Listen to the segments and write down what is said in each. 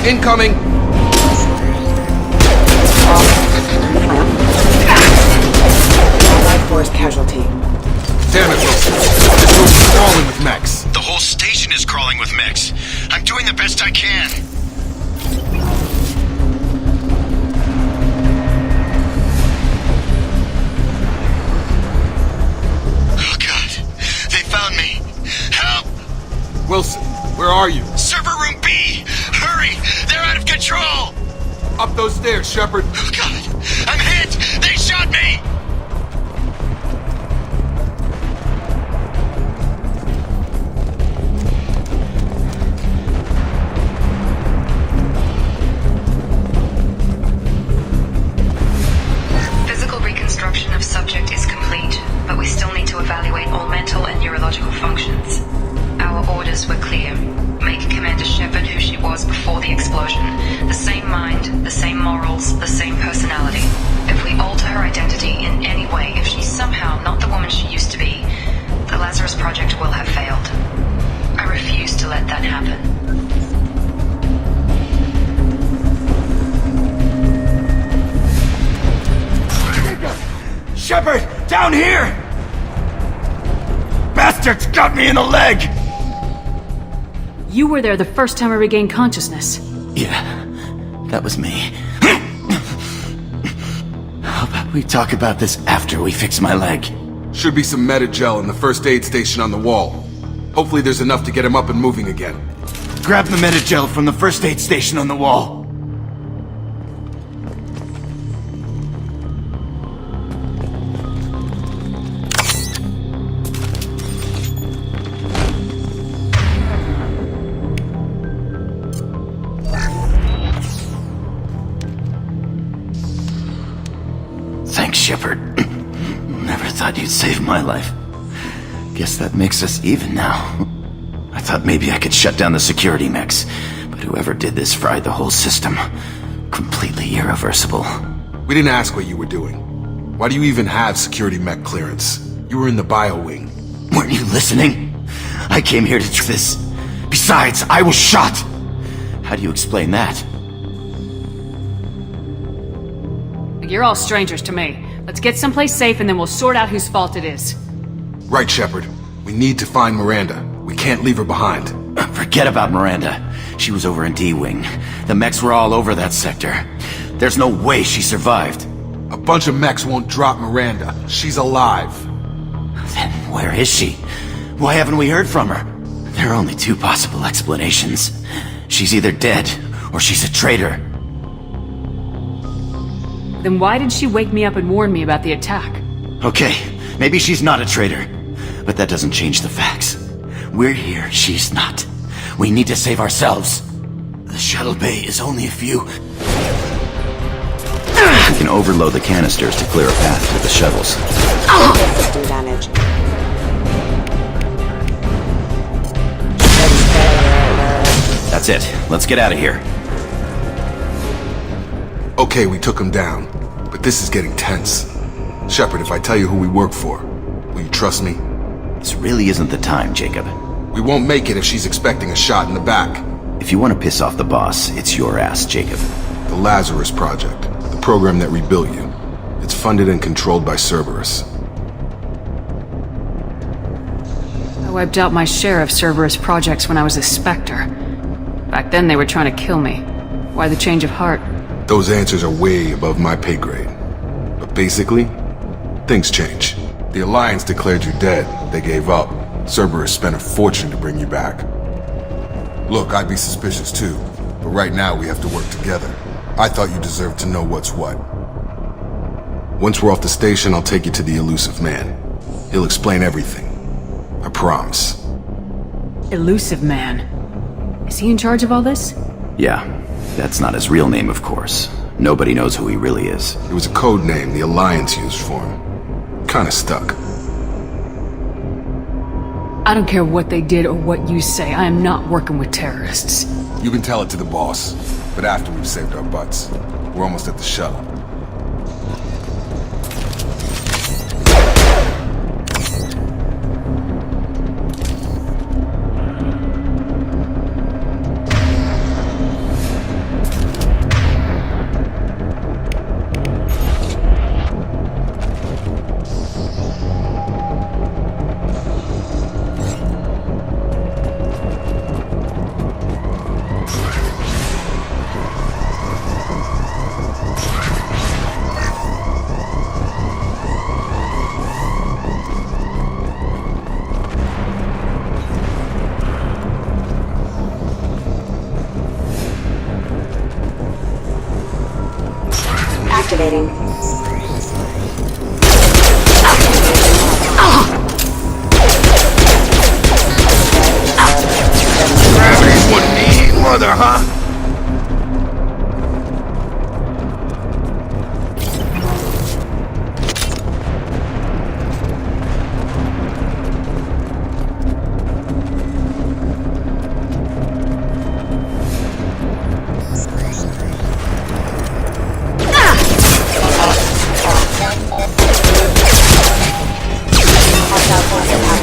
Incoming! Allied force casualty. Damn it, Wilson. This room is crawling with mechs. The whole station is crawling with mechs. I'm doing the best I can. Oh, God. They found me. Help! Wilson, where are you? Server room B! Hurry! They're out of control! Up those stairs, Shepard. Oh, God! I'm hit! They shot me! Physical reconstruction of subject is complete, but we still need to evaluate all mental and neurological functions. Our orders were clear. Make Commander Shepard who she was before the explosion. The same mind, the same morals, the same personality. If we alter her identity in any way, if she's somehow not the woman she used to be, the Lazarus Project will have failed. I refuse to let that happen. Shepard! Down here! Bastards got me in the leg! You were there the first time I regained consciousness. Yeah, that was me. How about we talk about this after we fix my leg? Should be some meta-gel in the first aid station on the wall. Hopefully there's enough to get him up and moving again. Grab the meta-gel from the first aid station on the wall. Thanks, Shepard. Never thought you'd save my life. Guess that makes us even now. I thought maybe I could shut down the security mechs, but whoever did this fried the whole system. Completely irreversible. We didn't ask what you were doing. Why do you even have security mech clearance? You were in the bio wing. Weren't you listening? I came here to do this. Besides, I was shot! How do you explain that? You're all strangers to me. Let's get someplace safe and then we'll sort out whose fault it is. Right, Shepard. We need to find Miranda. We can't leave her behind. Forget about Miranda. She was over in D-Wing. The mechs were all over that sector. There's no way she survived. A bunch of mechs won't drop Miranda. She's alive. Then where is she? Why haven't we heard from her? There are only two possible explanations. She's either dead, or she's a traitor. Then why did she wake me up and warn me about the attack? Okay, maybe she's not a traitor, but that doesn't change the facts. We're here, she's not. We need to save ourselves. The shuttle bay is only a few... We can overload the canisters to clear a path to the shuttles. System damage. That's it. Let's get out of here. Okay, we took him down, but this is getting tense. Shepard, if I tell you who we work for, will you trust me? This really isn't the time, Jacob. We won't make it if she's expecting a shot in the back. If you want to piss off the boss, it's your ass, Jacob. The Lazarus Project, the program that rebuilt you. It's funded and controlled by Cerberus. I wiped out my share of Cerberus projects when I was a Spectre. Back then they were trying to kill me. Why the change of heart? Those answers are way above my pay grade. But basically, things change. The Alliance declared you dead. They gave up. Cerberus spent a fortune to bring you back. Look, I'd be suspicious too, but right now we have to work together. I thought you deserved to know what's what. Once we're off the station, I'll take you to the elusive man. He'll explain everything. I promise. Elusive Man. Is he in charge of all this? Yeah, that's not his real name, of course. Nobody knows who he really is. It was a code name the Alliance used for him. Kinda stuck. I don't care what they did or what you say. I am not working with terrorists. You can tell it to the boss, but after we've saved our butts. We're almost at the shuttle. Activating. Gravity's one mean mother, huh?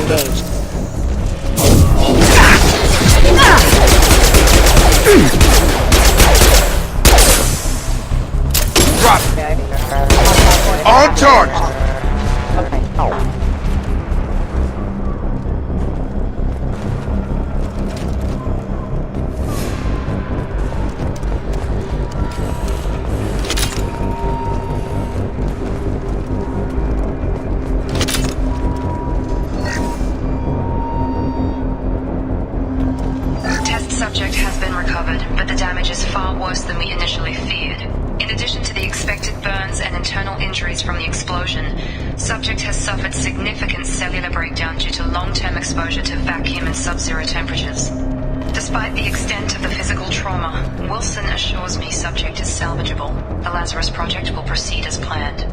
Engaged. Drop. On target. Test subject has been recovered, but the damage is far worse than we initially feared. In addition to the expected burns and internal injuries from the explosion, subject has suffered significant cellular breakdown due to long-term exposure to vacuum and sub-zero temperatures. Despite the extent of the physical trauma, Wilson assures me subject is salvageable. The Lazarus Project will proceed as planned.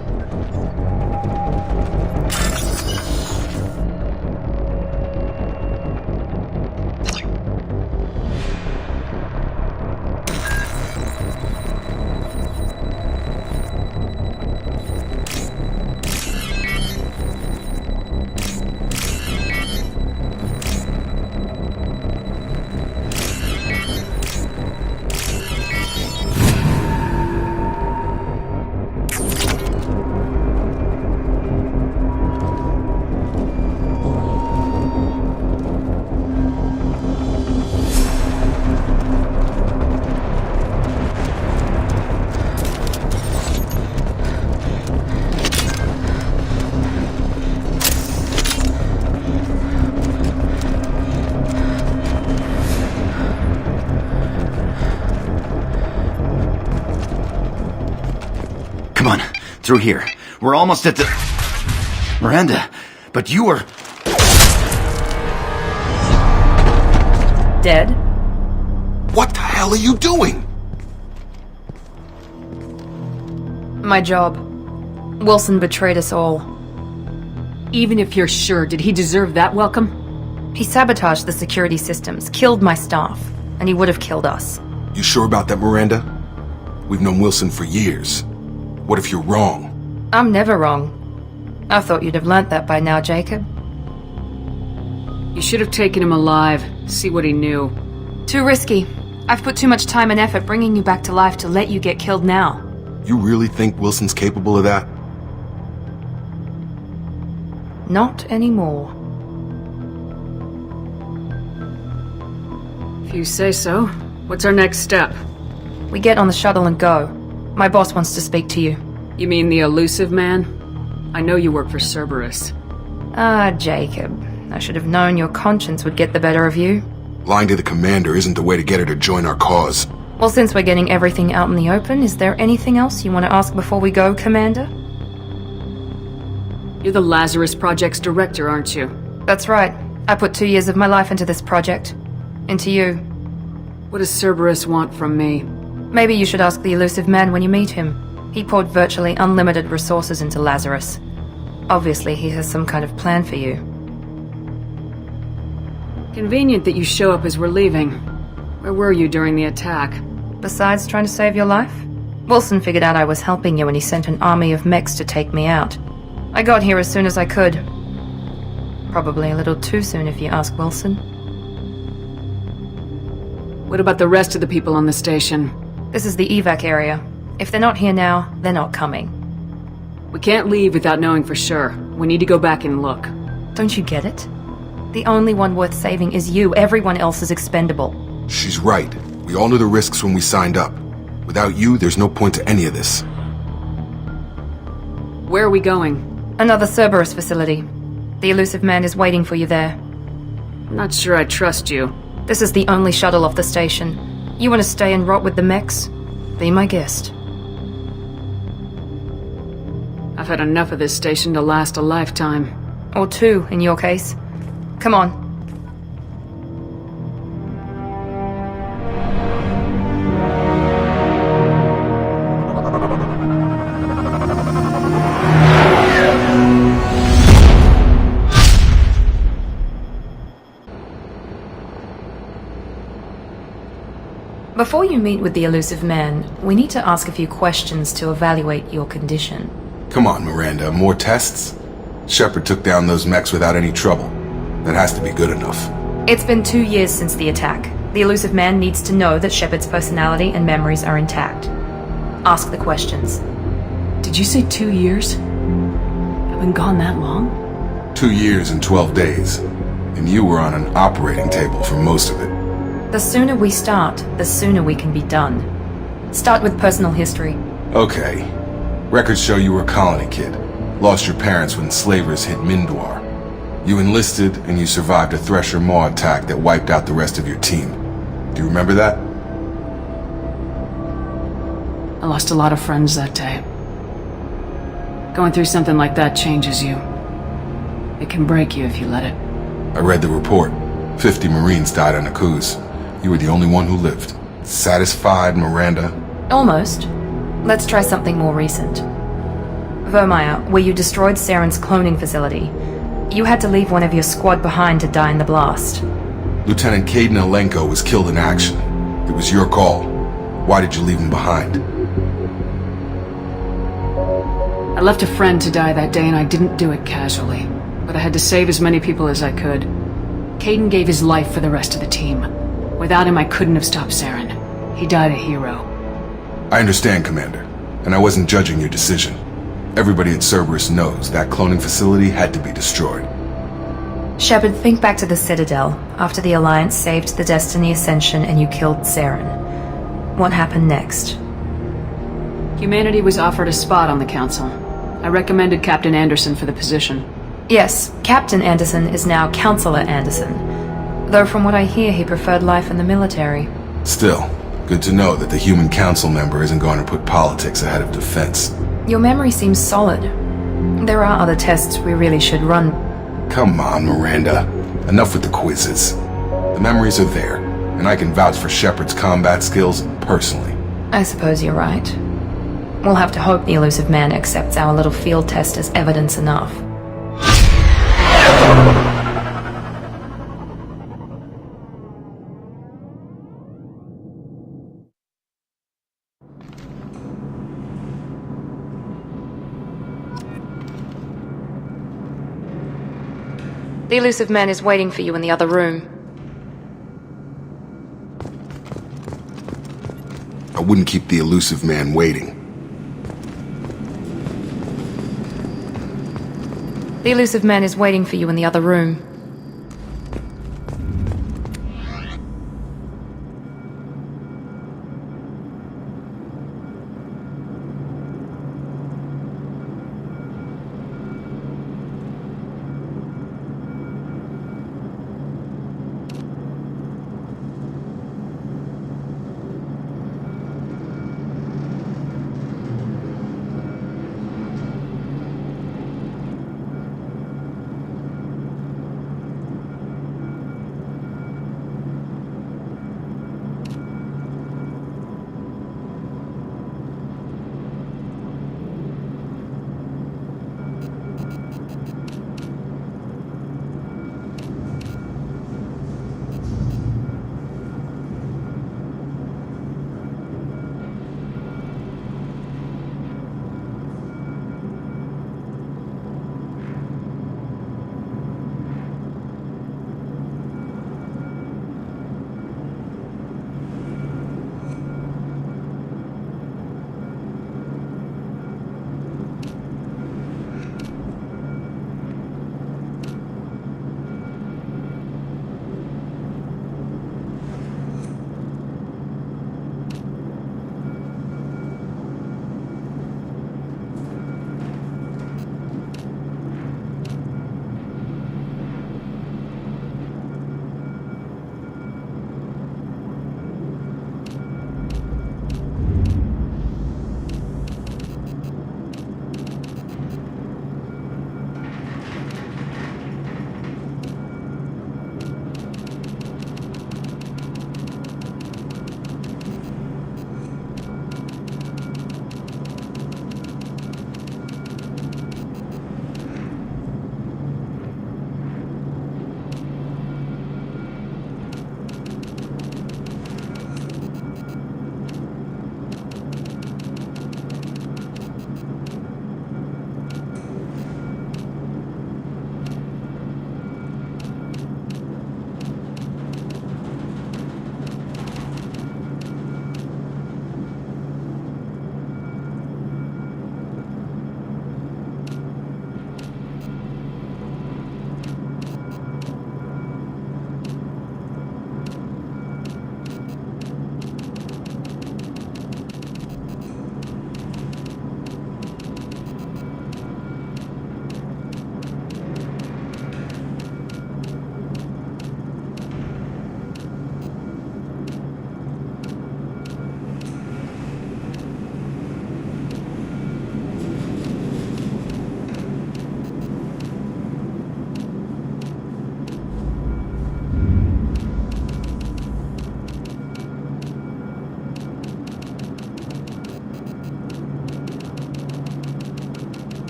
Come on, through here. We're almost at the... Miranda, but you were... Dead? What the hell are you doing? My job. Wilson betrayed us all. Even if you're sure, did he deserve that welcome? He sabotaged the security systems, killed my staff, and he would have killed us. You sure about that, Miranda? We've known Wilson for years. What if you're wrong? I'm never wrong. I thought you'd have learnt that by now, Jacob. You should have taken him alive, see what he knew. Too risky. I've put too much time and effort bringing you back to life to let you get killed now. You really think Wilson's capable of that? Not anymore. If you say so. What's our next step? We get on the shuttle and go. My boss wants to speak to you. You mean the elusive man? I know you work for Cerberus. Ah, Jacob. I should have known your conscience would get the better of you. Lying to the commander isn't the way to get her to join our cause. Well, since we're getting everything out in the open, is there anything else you want to ask before we go, Commander? You're the Lazarus Project's director, aren't you? That's right. I put 2 years of my life into this project. Into you. What does Cerberus want from me? Maybe you should ask the elusive man when you meet him. He poured virtually unlimited resources into Lazarus. Obviously, he has some kind of plan for you. Convenient that you show up as we're leaving. Where were you during the attack? Besides trying to save your life? Wilson figured out I was helping you when he sent an army of mechs to take me out. I got here as soon as I could. Probably a little too soon if you ask Wilson. What about the rest of the people on the station? This is the evac area. If they're not here now, they're not coming. We can't leave without knowing for sure. We need to go back and look. Don't you get it? The only one worth saving is you. Everyone else is expendable. She's right. We all knew the risks when we signed up. Without you, there's no point to any of this. Where are we going? Another Cerberus facility. The elusive man is waiting for you there. I'm not sure I trust you. This is the only shuttle off the station. You want to stay and rot with the mechs? Be my guest. I've had enough of this station to last a lifetime. Or two, in your case. Come on. Before you meet with the elusive man, we need to ask a few questions to evaluate your condition. Come on, Miranda, more tests? Shepard took down those mechs without any trouble. That has to be good enough. It's been 2 years since the attack. The elusive man needs to know that Shepard's personality and memories are intact. Ask the questions. Did you say 2 years? I've been gone that long? 2 years and 12 days. And you were on an operating table for most of it. The sooner we start, the sooner we can be done. Start with personal history. Okay. Records show you were a colony kid. Lost your parents when slavers hit Mindwar. You enlisted and you survived a Thresher Maw attack that wiped out the rest of your team. Do you remember that? I lost a lot of friends that day. Going through something like that changes you. It can break you if you let it. I read the report. 50 Marines died on Akuz. You were the only one who lived. Satisfied, Miranda? Almost. Let's try something more recent. Vermeer, where you destroyed Saren's cloning facility. You had to leave one of your squad behind to die in the blast. Lieutenant Caden Alenko was killed in action. It was your call. Why did you leave him behind? I left a friend to die that day and I didn't do it casually. But I had to save as many people as I could. Caden gave his life for the rest of the team. Without him, I couldn't have stopped Saren. He died a hero. I understand, Commander. And I wasn't judging your decision. Everybody at Cerberus knows that cloning facility had to be destroyed. Shepard, think back to the Citadel, after the Alliance saved the Destiny Ascension and you killed Saren. What happened next? Humanity was offered a spot on the Council. I recommended Captain Anderson for the position. Yes, Captain Anderson is now Counselor Anderson. Though from what I hear, he preferred life in the military. Still, good to know that the human council member isn't going to put politics ahead of defense. Your memory seems solid. There are other tests we really should run. Come on, Miranda. Enough with the quizzes. The memories are there, and I can vouch for Shepard's combat skills personally. I suppose you're right. We'll have to hope the elusive man accepts our little field test as evidence enough. The elusive man is waiting for you in the other room. I wouldn't keep the elusive man waiting. The elusive man is waiting for you in the other room.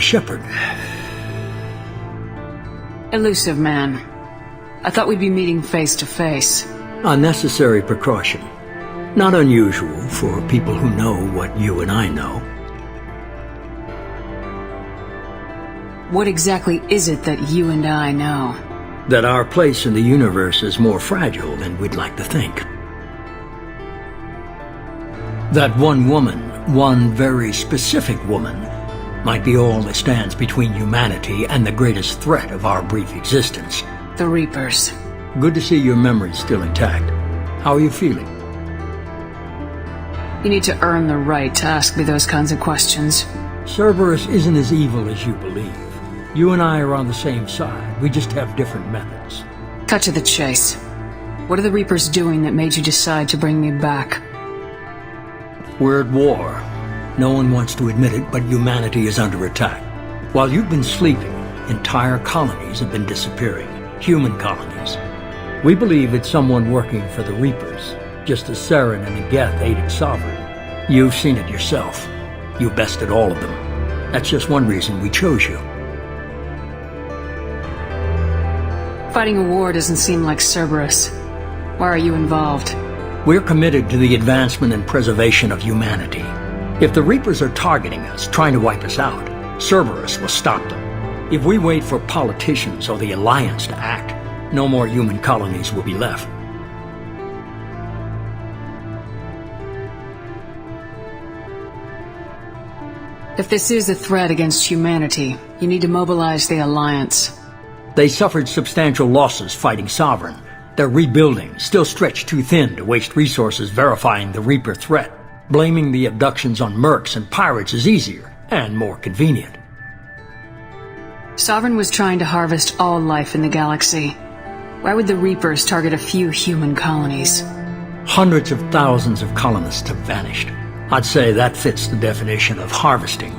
Shepard. Elusive man. I thought we'd be meeting face to face. A necessary precaution. Not unusual for people who know what you and I know. What exactly is it that you and I know? That our place in the universe is more fragile than we'd like to think. That one woman, one very specific woman, might be all that stands between humanity and the greatest threat of our brief existence. The Reapers. Good to see your memory's still intact. How are you feeling? You need to earn the right to ask me those kinds of questions. Cerberus isn't as evil as you believe. You and I are on the same side. We just have different methods. Cut to the chase. What are the Reapers doing that made you decide to bring me back? We're at war. No one wants to admit it, but humanity is under attack. While you've been sleeping, entire colonies have been disappearing. Human colonies. We believe it's someone working for the Reapers, just as Saren and Geth aided Sovereign. You've seen it yourself. You bested all of them. That's just one reason we chose you. Fighting a war doesn't seem like Cerberus. Why are you involved? We're committed to the advancement and preservation of humanity. If the Reapers are targeting us, trying to wipe us out, Cerberus will stop them. If we wait for politicians or the Alliance to act, no more human colonies will be left. If this is a threat against humanity, you need to mobilize the Alliance. They suffered substantial losses fighting Sovereign. They're rebuilding, still stretched too thin to waste resources verifying the Reaper threat. Blaming the abductions on mercs and pirates is easier and more convenient. Sovereign was trying to harvest all life in the galaxy. Why would the Reapers target a few human colonies? Hundreds of thousands of colonists have vanished. I'd say that fits the definition of harvesting.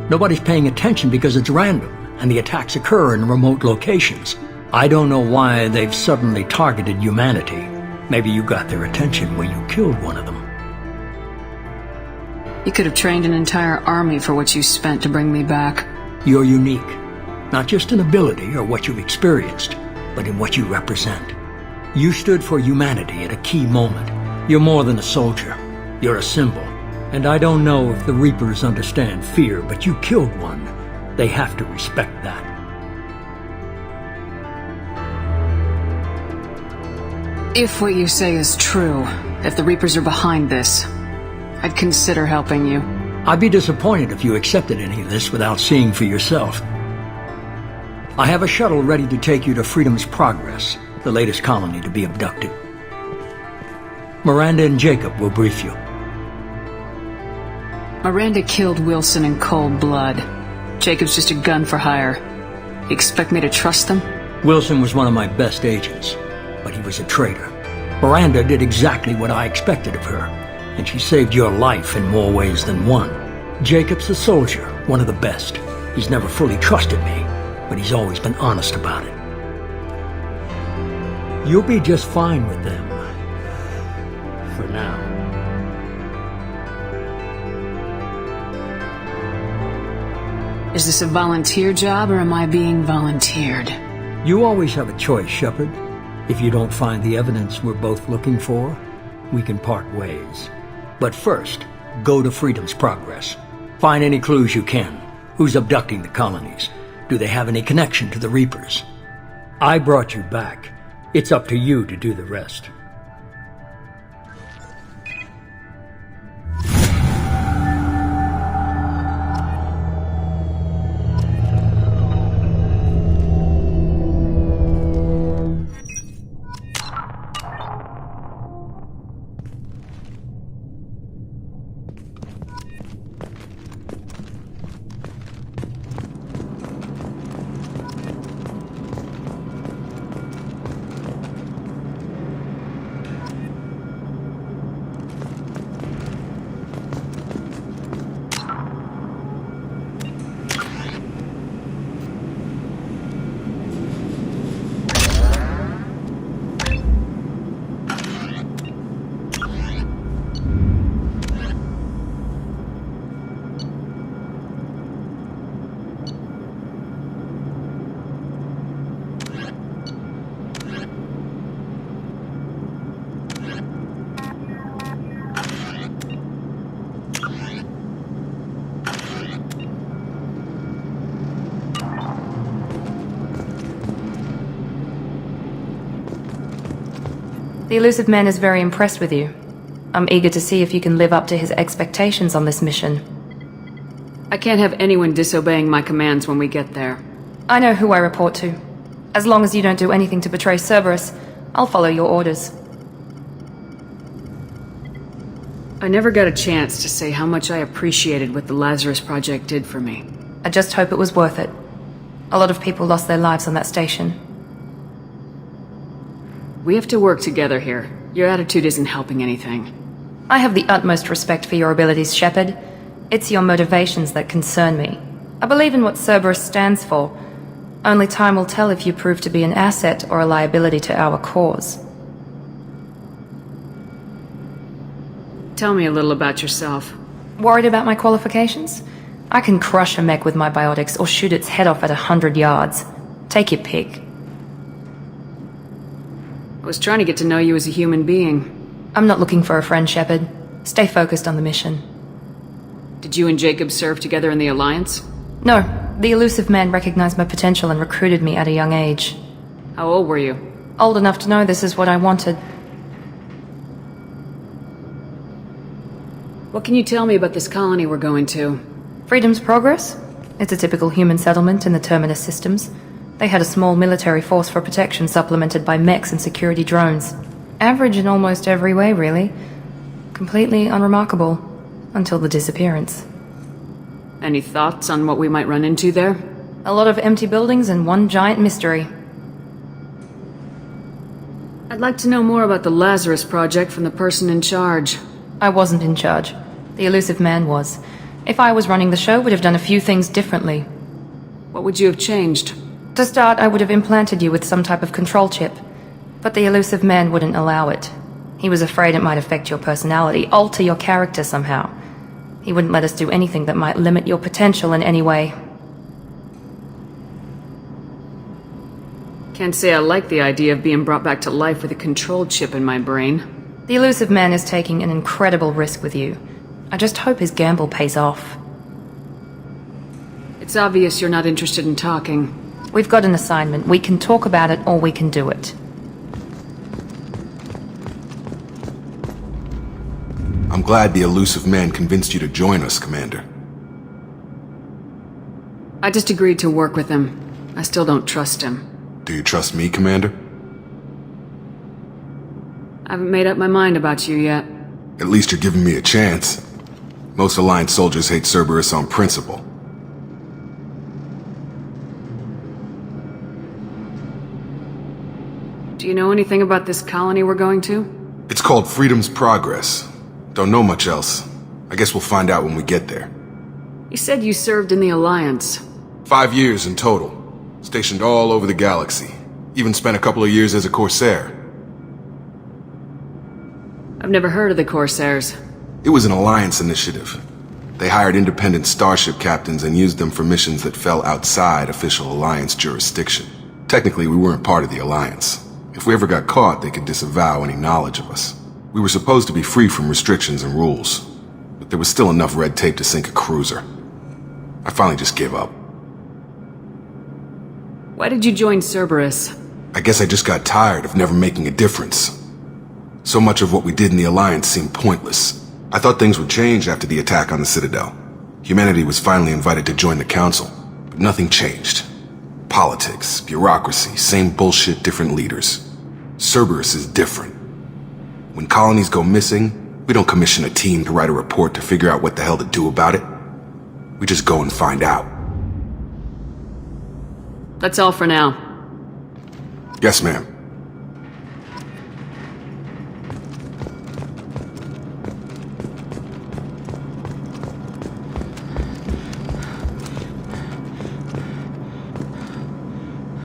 Nobody's paying attention because it's random, and the attacks occur in remote locations. I don't know why they've suddenly targeted humanity. Maybe you got their attention when you killed one of them. You could have trained an entire army for what you spent to bring me back. You're unique. Not just in ability or what you've experienced, but in what you represent. You stood for humanity at a key moment. You're more than a soldier. You're a symbol. And I don't know if the Reapers understand fear, but you killed one. They have to respect that. If what you say is true, if the Reapers are behind this, I'd consider helping you. I'd be disappointed if you accepted any of this without seeing for yourself. I have a shuttle ready to take you to Freedom's Progress, the latest colony to be abducted. Miranda and Jacob will brief you. Miranda killed Wilson in cold blood. Jacob's just a gun for hire. You expect me to trust them? Wilson was one of my best agents, but he was a traitor. Miranda did exactly what I expected of her, and she saved your life in more ways than one. Jacob's a soldier, one of the best. He's never fully trusted me, but he's always been honest about it. You'll be just fine with them. For now. Is this a volunteer job, or am I being volunteered? You always have a choice, Shepard. If you don't find the evidence we're both looking for, we can part ways. But first, go to Freedom's Progress. Find any clues you can. Who's abducting the colonies? Do they have any connection to the Reapers? I brought you back. It's up to you to do the rest. The elusive man is very impressed with you. I'm eager to see if you can live up to his expectations on this mission. I can't have anyone disobeying my commands when we get there. I know who I report to. As long as you don't do anything to betray Cerberus, I'll follow your orders. I never got a chance to say how much I appreciated what the Lazarus Project did for me. I just hope it was worth it. A lot of people lost their lives on that station. We have to work together here. Your attitude isn't helping anything. I have the utmost respect for your abilities, Shepard. It's your motivations that concern me. I believe in what Cerberus stands for. Only time will tell if you prove to be an asset or a liability to our cause. Tell me a little about yourself. Worried about my qualifications? I can crush a mech with my biotics or shoot its head off at 100 yards. Take your pick. I was trying to get to know you as a human being. I'm not looking for a friend, Shepard. Stay focused on the mission. Did you and Jacob serve together in the Alliance? No, the elusive man recognized my potential and recruited me at a young age. How old were you? Old enough to know this is what I wanted. What can you tell me about this colony we're going to? Freedom's Progress? It's a typical human settlement in the Terminus systems. They had a small military force for protection supplemented by mechs and security drones. Average in almost every way, really. Completely unremarkable. Until the disappearance. Any thoughts on what we might run into there? A lot of empty buildings and one giant mystery. I'd like to know more about the Lazarus Project from the person in charge. I wasn't in charge. The elusive man was. If I was running the show, would have done a few things differently. What would you have changed? To start, I would have implanted you with some type of control chip. But the elusive man wouldn't allow it. He was afraid it might affect your personality, alter your character somehow. He wouldn't let us do anything that might limit your potential in any way. Can't say I like the idea of being brought back to life with a control chip in my brain. The elusive man is taking an incredible risk with you. I just hope his gamble pays off. It's obvious you're not interested in talking. We've got an assignment. We can talk about it or we can do it. I'm glad the elusive man convinced you to join us, Commander. I just agreed to work with him. I still don't trust him. Do you trust me, Commander? I haven't made up my mind about you yet. At least you're giving me a chance. Most Alliance soldiers hate Cerberus on principle. Do you know anything about this colony we're going to? It's called Freedom's Progress. Don't know much else. I guess we'll find out when we get there. You said you served in the Alliance. 5 years in total. Stationed all over the galaxy. Even spent a couple of years as a Corsair. I've never heard of the Corsairs. It was an Alliance initiative. They hired independent starship captains and used them for missions that fell outside official Alliance jurisdiction. Technically, we weren't part of the Alliance. If we ever got caught, they could disavow any knowledge of us. We were supposed to be free from restrictions and rules, but there was still enough red tape to sink a cruiser. I finally just gave up. Why did you join Cerberus? I guess I just got tired of never making a difference. So much of what we did in the Alliance seemed pointless. I thought things would change after the attack on the Citadel. Humanity was finally invited to join the Council, but nothing changed. Politics, bureaucracy, same bullshit, different leaders. Cerberus is different. When colonies go missing, we don't commission a team to write a report to figure out what the hell to do about it. We just go and find out. That's all for now. Yes, ma'am.